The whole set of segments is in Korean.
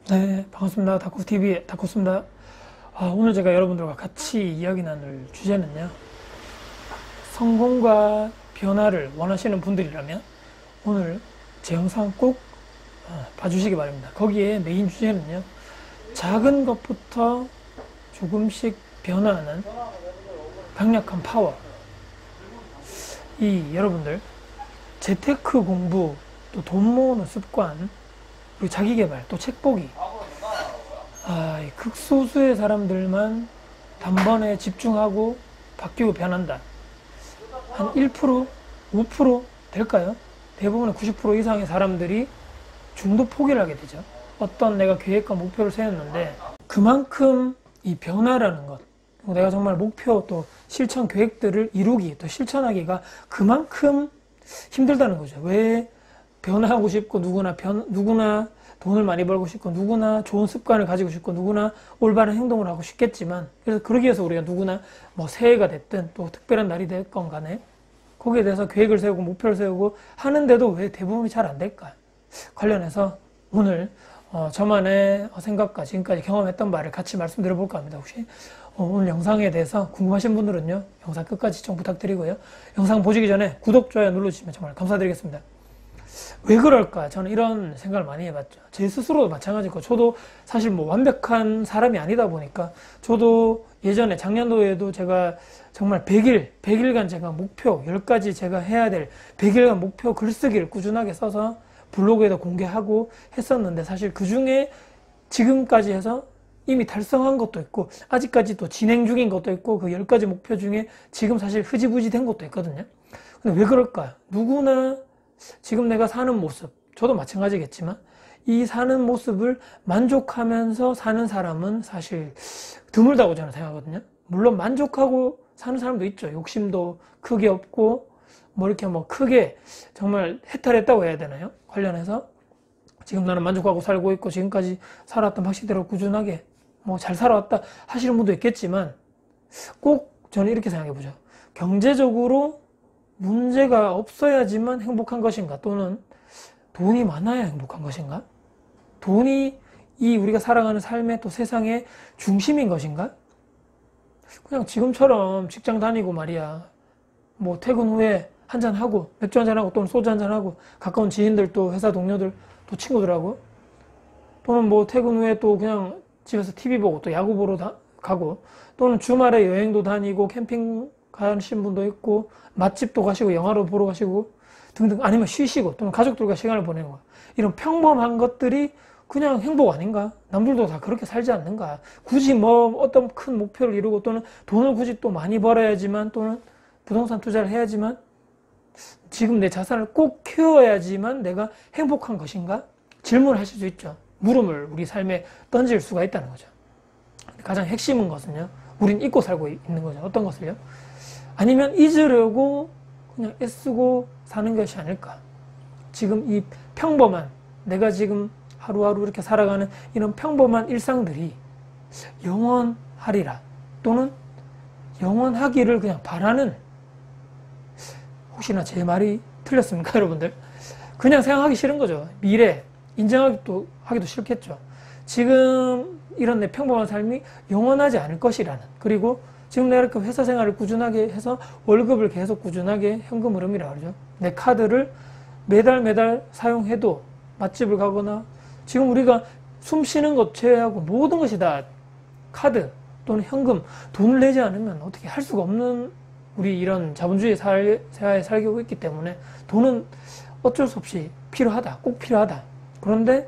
네, 반갑습니다. 다쿠TV의 다쿠입니다. 오늘 제가 여러분들과 같이 이야기 나눌 주제는요. 성공과 변화를 원하시는 분들이라면 오늘 제 영상 꼭 봐주시기 바랍니다. 거기에 메인 주제는요. 작은 것부터 조금씩 변화하는 강력한 파워. 이 여러분들 재테크 공부, 또 돈 모으는 습관, 그리고 자기계발, 또 책 보기. 이 극소수의 사람들만 단번에 집중하고 바뀌고 변한다. 한 1%, 5% 될까요? 대부분의 90% 이상의 사람들이 중도 포기를 하게 되죠. 어떤 내가 계획과 목표를 세웠는데 그만큼 이 변화라는 것, 내가 정말 목표 또 실천 계획들을 이루기, 또 실천하기가 그만큼 힘들다는 거죠. 왜 변화하고 싶고 누구나 돈을 많이 벌고 싶고 누구나 좋은 습관을 가지고 싶고 누구나 올바른 행동을 하고 싶겠지만, 그래서 그러기 위해서 우리가 누구나 뭐 새해가 됐든 또 특별한 날이 됐건 간에 거기에 대해서 계획을 세우고 목표를 세우고 하는데도 왜 대부분이 잘 안 될까? 관련해서 오늘 저만의 생각과 지금까지 경험했던 바를 같이 말씀드려 볼까 합니다. 혹시 오늘 영상에 대해서 궁금하신 분들은요, 영상 끝까지 시청 부탁드리고요. 영상 보시기 전에 구독, 좋아요 눌러주시면 정말 감사드리겠습니다. 왜 그럴까? 저는 이런 생각을 많이 해봤죠. 제 스스로도 마찬가지고, 저도 사실 뭐 완벽한 사람이 아니다 보니까, 저도 예전에 작년도에도 제가 정말 100일간 제가 목표, 10가지 제가 해야 될 100일간 목표 글쓰기를 꾸준하게 써서 블로그에도 공개하고 했었는데, 사실 그 중에 지금까지 해서 이미 달성한 것도 있고, 아직까지 또 진행 중인 것도 있고, 그 10가지 목표 중에 지금 사실 흐지부지 된 것도 있거든요. 근데 왜 그럴까? 누구나 지금 내가 사는 모습, 저도 마찬가지겠지만 이 사는 모습을 만족하면서 사는 사람은 사실 드물다고 저는 생각하거든요. 물론 만족하고 사는 사람도 있죠. 욕심도 크게 없고 뭐 이렇게 뭐 크게 정말 해탈했다고 해야 되나요? 관련해서 지금 나는 만족하고 살고 있고 지금까지 살았던 방식대로 꾸준하게 뭐 잘 살아왔다 하시는 분도 있겠지만, 꼭 저는 이렇게 생각해 보죠. 경제적으로 문제가 없어야지만 행복한 것인가? 또는 돈이 많아야 행복한 것인가? 돈이 이 우리가 살아가는 삶의 또 세상의 중심인 것인가? 그냥 지금처럼 직장 다니고 말이야, 뭐 퇴근 후에 한잔하고 맥주 한잔하고 또는 소주 한잔하고 가까운 지인들 또 회사 동료들 또 친구들하고, 또는 뭐 퇴근 후에 또 그냥 집에서 TV 보고 또 야구 보러 가고, 또는 주말에 여행도 다니고 캠핑 가신 분도 있고 맛집도 가시고 영화도 보러 가시고 등등, 아니면 쉬시고 또는 가족들과 시간을 보내는 거야. 이런 평범한 것들이 그냥 행복 아닌가? 남들도 다 그렇게 살지 않는가? 굳이 뭐 어떤 큰 목표를 이루고 또는 돈을 굳이 또 많이 벌어야지만 또는 부동산 투자를 해야지만 지금 내 자산을 꼭 키워야지만 내가 행복한 것인가? 질문을 하실 수 있죠. 물음을 우리 삶에 던질 수가 있다는 거죠. 가장 핵심은 것은요, 우린 잊고 살고 있는 거죠. 어떤 것을요? 아니면 잊으려고 그냥 애쓰고 사는 것이 아닐까. 지금 이 평범한, 내가 지금 하루하루 이렇게 살아가는 이런 평범한 일상들이 영원하리라, 또는 영원하기를 그냥 바라는, 혹시나 제 말이 틀렸습니까, 여러분들? 그냥 생각하기 싫은 거죠. 미래 인정하기도 하기도 싫겠죠. 지금 이런 내 평범한 삶이 영원하지 않을 것이라는, 그리고 지금 내가 이렇게 회사 생활을 꾸준하게 해서 월급을 계속 꾸준하게 현금 흐름이라고 그러죠. 내 카드를 매달 사용해도 맛집을 가거나, 지금 우리가 숨 쉬는 것 제외하고 모든 것이 다 카드 또는 현금, 돈을 내지 않으면 어떻게 할 수가 없는 우리 이런 자본주의 사회에 살고 있기 때문에 돈은 어쩔 수 없이 필요하다, 꼭 필요하다. 그런데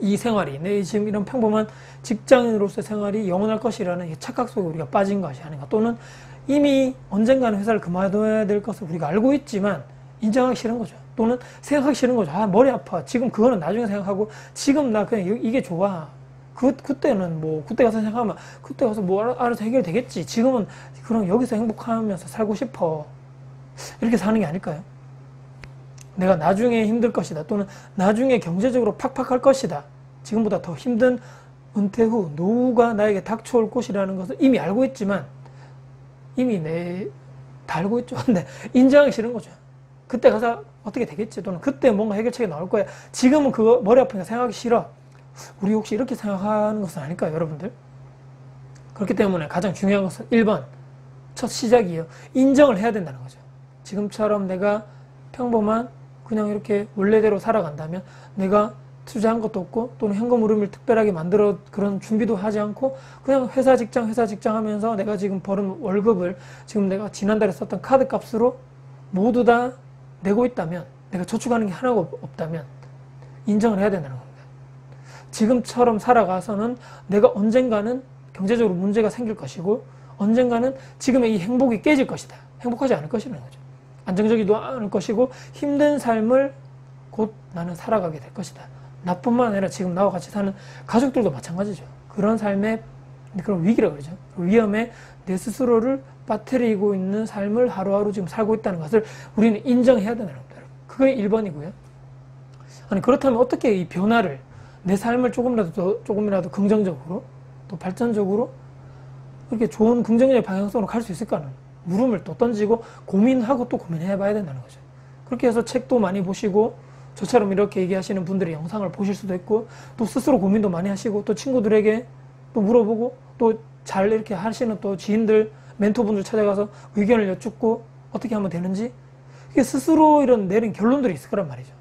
이 생활이, 내 지금 이런 평범한 직장인으로서의 생활이 영원할 것이라는 착각 속에 우리가 빠진 것이 아닌가. 또는 이미 언젠가는 회사를 그만둬야 될 것을 우리가 알고 있지만 인정하기 싫은 거죠. 또는 생각하기 싫은 거죠. 머리 아파. 지금 그거는 나중에 생각하고, 지금 나 그냥 이게 좋아. 그때는 뭐, 그때 가서 생각하면, 그때 가서 뭐 알아서 해결되겠지. 지금은 그럼 여기서 행복하면서 살고 싶어. 이렇게 사는 게 아닐까요? 내가 나중에 힘들 것이다, 또는 나중에 경제적으로 팍팍할 것이다, 지금보다 더 힘든 은퇴 후 노후가 나에게 닥쳐올 것이라는 것을 이미 알고 있지만, 이미 다 알고 있죠. 근데 인정하기 싫은 거죠. 그때 가서 어떻게 되겠지, 또는 그때 뭔가 해결책이 나올 거야. 지금은 그거 머리 아프니까 생각하기 싫어. 우리 혹시 이렇게 생각하는 것은 아닐까요, 여러분들? 그렇기 때문에 가장 중요한 것은 1번, 첫 시작이에요. 인정을 해야 된다는 거죠. 지금처럼 내가 평범한 그냥 이렇게 원래대로 살아간다면 내가 투자한 것도 없고 또는 현금 흐름을 특별하게 만들어 그런 준비도 하지 않고 그냥 회사 직장 하면서 내가 지금 벌은 월급을 지금 내가 지난달에 썼던 카드 값으로 모두 다 내고 있다면, 내가 저축하는 게 하나가 없다면 인정을 해야 된다는 겁니다. 지금처럼 살아가서는 내가 언젠가는 경제적으로 문제가 생길 것이고 언젠가는 지금의 이 행복이 깨질 것이다. 행복하지 않을 것이라는 거죠. 안정적이도 않을 것이고 힘든 삶을 곧 나는 살아가게 될 것이다. 나뿐만 아니라 지금 나와 같이 사는 가족들도 마찬가지죠. 그런 삶의 그런 위기라 그러죠. 위험에 내 스스로를 빠뜨리고 있는 삶을 하루하루 지금 살고 있다는 것을 우리는 인정해야 된다는 겁니다. 그게 1번이고요. 아니 그렇다면 어떻게 이 변화를 내 삶을 조금이라도 긍정적으로 또 발전적으로 그렇게 좋은 긍정적인 방향성으로 갈 수 있을까는 물음을 또 던지고 고민하고 또 고민해 봐야 된다는 거죠. 그렇게 해서 책도 많이 보시고 저처럼 이렇게 얘기하시는 분들의 영상을 보실 수도 있고 또 스스로 고민도 많이 하시고 또 친구들에게 또 물어보고 또 잘 이렇게 하시는 또 지인들, 멘토분들 찾아가서 의견을 여쭙고 어떻게 하면 되는지 이게 스스로 이런 내린 결론들이 있을 거란 말이죠.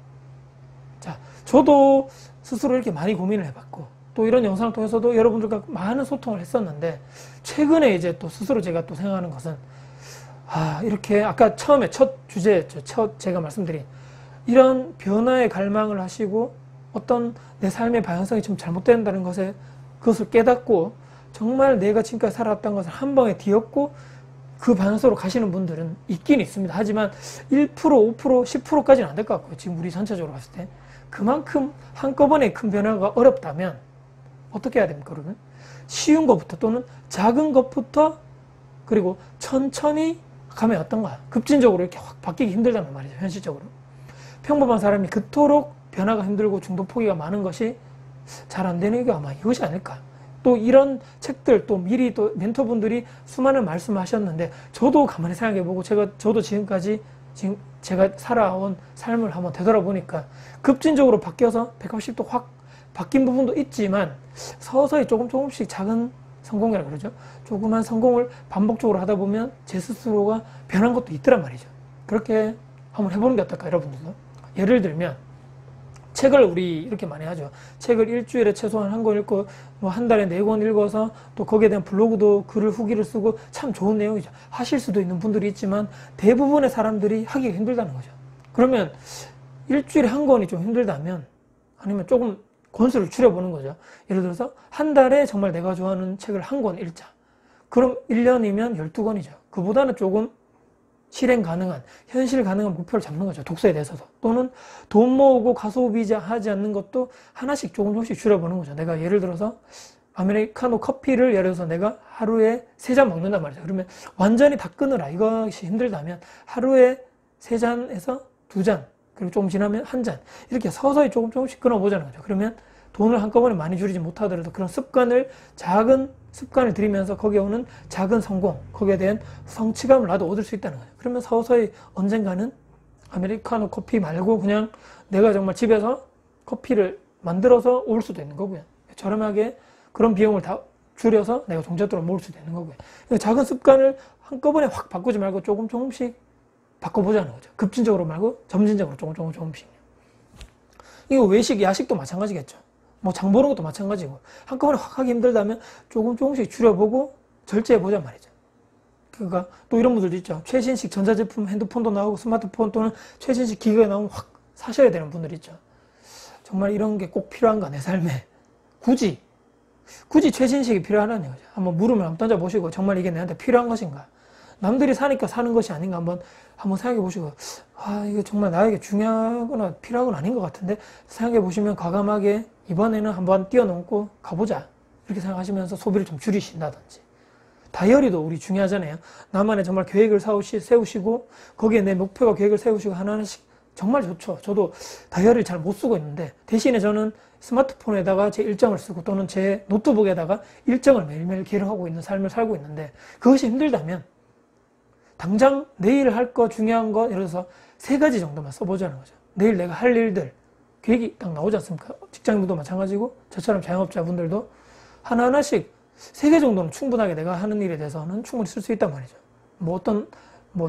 자, 저도 스스로 이렇게 많이 고민을 해봤고 또 이런 영상을 통해서도 여러분들과 많은 소통을 했었는데 최근에 이제 또 스스로 제가 또 생각하는 것은 이렇게 아까 처음에 첫 주제였죠. 제가 말씀드린 이런 변화에 갈망을 하시고 어떤 내 삶의 방향성이 좀 잘못된다는 그것을 깨닫고 정말 내가 지금까지 살아왔던 것을 한 방에 뒤엎고 그 방향성으로 가시는 분들은 있긴 있습니다. 하지만 1%, 5%, 10%까지는 안 될 것 같고요. 지금 우리 전체적으로 봤을 때. 그만큼 한꺼번에 큰 변화가 어렵다면 어떻게 해야 됩니까, 그러면? 쉬운 것부터 또는 작은 것부터 그리고 천천히 가면 어떤가? 급진적으로 이렇게 확 바뀌기 힘들다는 말이죠, 현실적으로. 평범한 사람이 그토록 변화가 힘들고 중도 포기가 많은 것이 잘 안 되는 게 아마 이것이 아닐까. 또 이런 책들 또 미리 또 멘토분들이 수많은 말씀하셨는데 저도 가만히 생각해보고 저도 지금까지 지금 제가 살아온 삶을 한번 되돌아보니까 급진적으로 바뀌어서 180도 확 바뀐 부분도 있지만 서서히 조금씩 작은 성공이라고 그러죠. 조그만 성공을 반복적으로 하다 보면 제 스스로가 변한 것도 있더란 말이죠. 그렇게 한번 해보는 게 어떨까, 여러분들도. 예를 들면 책을 우리 이렇게 많이 하죠. 책을 일주일에 최소한 한 권 읽고 뭐 한 달에 4권 읽어서 또 거기에 대한 블로그도 글을 후기를 쓰고 참 좋은 내용이죠. 하실 수도 있는 분들이 있지만 대부분의 사람들이 하기가 힘들다는 거죠. 그러면 일주일에 한 권이 좀 힘들다면 아니면 조금 권수를 줄여보는 거죠. 예를 들어서 한 달에 정말 내가 좋아하는 책을 한 권 읽자. 그럼 1년이면 12권이죠. 그보다는 조금 실행 가능한, 현실 가능한 목표를 잡는 거죠. 독서에 대해서도. 또는 돈 모으고 가소비 하지 않는 것도 하나씩 조금씩 줄여보는 거죠. 내가 예를 들어서 아메리카노 커피를 예를 들어서 내가 하루에 3잔 먹는단 말이죠. 그러면 완전히 다 끊으라. 이것이 힘들다면 하루에 3잔에서 2잔, 그리고 조금 지나면 1잔. 이렇게 서서히 조금씩 끊어보자는 거죠. 그러면 돈을 한꺼번에 많이 줄이지 못하더라도 그런 작은 습관을 들이면서 거기에 오는 작은 성공, 거기에 대한 성취감을 나도 얻을 수 있다는 거죠. 그러면 서서히 언젠가는 아메리카노 커피 말고 그냥 내가 정말 집에서 커피를 만들어서 올 수도 있는 거고요. 저렴하게 그런 비용을 다 줄여서 내가 종잣돈을 모을 수도 있는 거고요. 작은 습관을 한꺼번에 확 바꾸지 말고 조금씩 바꿔보자는 거죠. 급진적으로 말고 점진적으로 조금씩. 이거 외식, 야식도 마찬가지겠죠. 뭐 장 보는 것도 마찬가지고 한꺼번에 확 하기 힘들다면 조금씩 줄여보고 절제해보자 말이죠. 그러니까 또 이런 분들도 있죠. 최신식 전자제품, 핸드폰도 나오고 스마트폰 또는 최신식 기기가 나오면 확 사셔야 되는 분들이 있죠. 정말 이런 게 꼭 필요한가, 내 삶에. 굳이 최신식이 필요하다는 거죠. 한번 물음을 한번 던져보시고 정말 이게 내한테 필요한 것인가. 남들이 사니까 사는 것이 아닌가 한번 생각해 보시고 이게 정말 나에게 중요하거나 필요한 건 아닌 것 같은데 생각해 보시면 과감하게 이번에는 한번 뛰어넘고 가보자 이렇게 생각하시면서 소비를 좀 줄이신다든지. 다이어리도 우리 중요하잖아요. 나만의 정말 계획을 세우시고 거기에 내 목표와 계획을 세우시고 하나하나씩 정말 좋죠. 저도 다이어리를 잘 못 쓰고 있는데 대신에 저는 스마트폰에다가 제 일정을 쓰고 또는 제 노트북에다가 일정을 매일매일 기록하고 있는 삶을 살고 있는데 그것이 힘들다면 당장 내일 할 거 중요한 거 예를 들어서 3가지 정도만 써보자는 거죠. 내일 내가 할 일들 계획이 딱 나오지 않습니까? 직장인도 마찬가지고 저처럼 자영업자분들도 하나하나씩 3개 정도는 충분하게 내가 하는 일에 대해서는 충분히 쓸 수 있단 말이죠.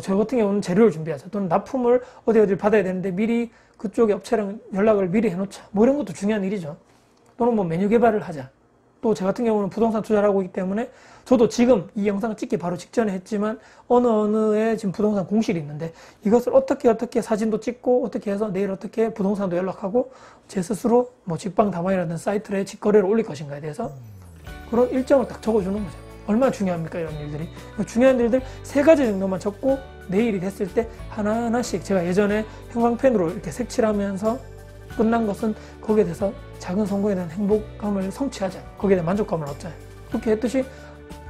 저 같은 경우는 재료를 준비하자, 또는 납품을 어디를 받아야 되는데 미리 그쪽에 업체랑 연락을 미리 해놓자, 이런 것도 중요한 일이죠. 또는 메뉴 개발을 하자. 또 저 같은 경우는 부동산 투자를 하고 있기 때문에 저도 지금 이 영상을 찍기 바로 직전에 했지만 어느에 지금 부동산 공실이 있는데 이것을 어떻게 사진도 찍고 어떻게 해서 내일 어떻게 부동산도 연락하고 제 스스로 직방다방이라든 사이트에 직거래를 올릴 것인가에 대해서 그런 일정을 딱 적어주는 거죠. 얼마나 중요합니까, 이런 일들이. 중요한 일들 3가지 정도만 적고 내일이 됐을 때 하나하나씩, 제가 예전에 형광펜으로 이렇게 색칠을 하면서 끝난 것은 거기에 대해서 작은 성공에 대한 행복감을 성취하자, 거기에 대한 만족감을 얻자, 그렇게 했듯이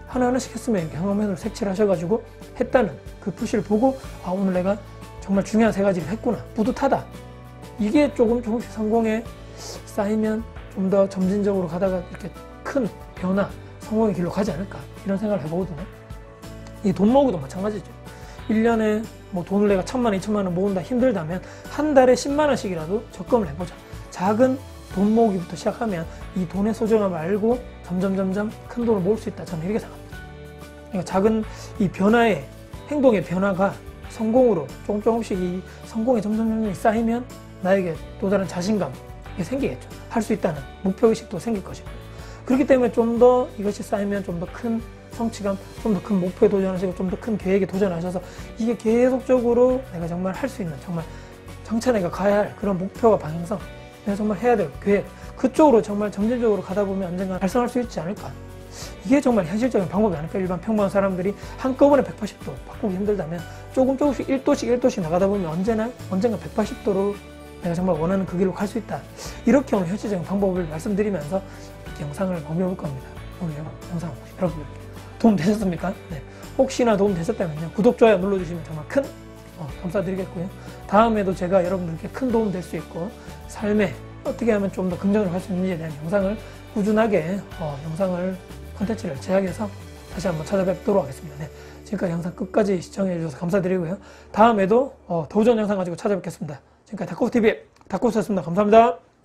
하나하나씩 했으면 이렇게 형광펜으로 색칠을 하셔가지고 했다는 그 푸시를 보고 오늘 내가 정말 중요한 3가지를 했구나, 뿌듯하다. 이게 조금씩 성공에 쌓이면 좀 더 점진적으로 가다가 이렇게 큰 변화, 성공의 길로 가지 않을까, 이런 생각을 해보거든요. 이 돈 모으기도 마찬가지죠. 1년에 돈을 내가 1,000만 원, 2,000만 원 모은다 힘들다면 한 달에 10만 원씩이라도 적금을 해보자. 작은 돈 모으기부터 시작하면 이 돈의 소중함을 알고 점점 큰 돈을 모을 수 있다, 저는 이렇게 생각합니다. 그러니까 작은 이 변화의, 행동의 변화가 성공으로 조금씩 이 성공의 점점 쌓이면 나에게 또 다른 자신감이 생기겠죠. 할 수 있다는 목표의식도 생길 것이고, 그렇기 때문에 좀 더 이것이 쌓이면 좀 더 큰 성취감, 좀 더 큰 목표에 도전하시고 좀 더 큰 계획에 도전하셔서 이게 계속적으로 내가 정말 할 수 있는, 정말 장차 내가 가야 할 그런 목표와 방향성, 내가 정말 해야 될 계획, 그쪽으로 정말 점진적으로 가다 보면 언젠가 달성할 수 있지 않을까. 이게 정말 현실적인 방법이 아닐까. 일반 평범한 사람들이 한꺼번에 180도 바꾸기 힘들다면 조금씩 1도씩 나가다 보면 언젠가 180도로 내가 정말 원하는 그 길로 갈 수 있다. 이렇게 오늘 현실적인 방법을 말씀드리면서 영상을 마무리해볼 겁니다. 오늘 영상 여러분 도움 되셨습니까? 네. 혹시나 도움 되셨다면요, 구독, 좋아요 눌러주시면 정말 큰 감사드리겠고요. 다음에도 제가 여러분들께 큰 도움 될 수 있고 삶에 어떻게 하면 좀 더 긍정적으로 할 수 있는지에 대한 영상을 꾸준하게 콘텐츠를 제작해서 다시 한번 찾아뵙도록 하겠습니다. 네. 지금까지 영상 끝까지 시청해 주셔서 감사드리고요. 다음에도 더 좋은 영상 가지고 찾아뵙겠습니다. 지금까지 닥코스TV의 닥코스였습니다. 감사합니다.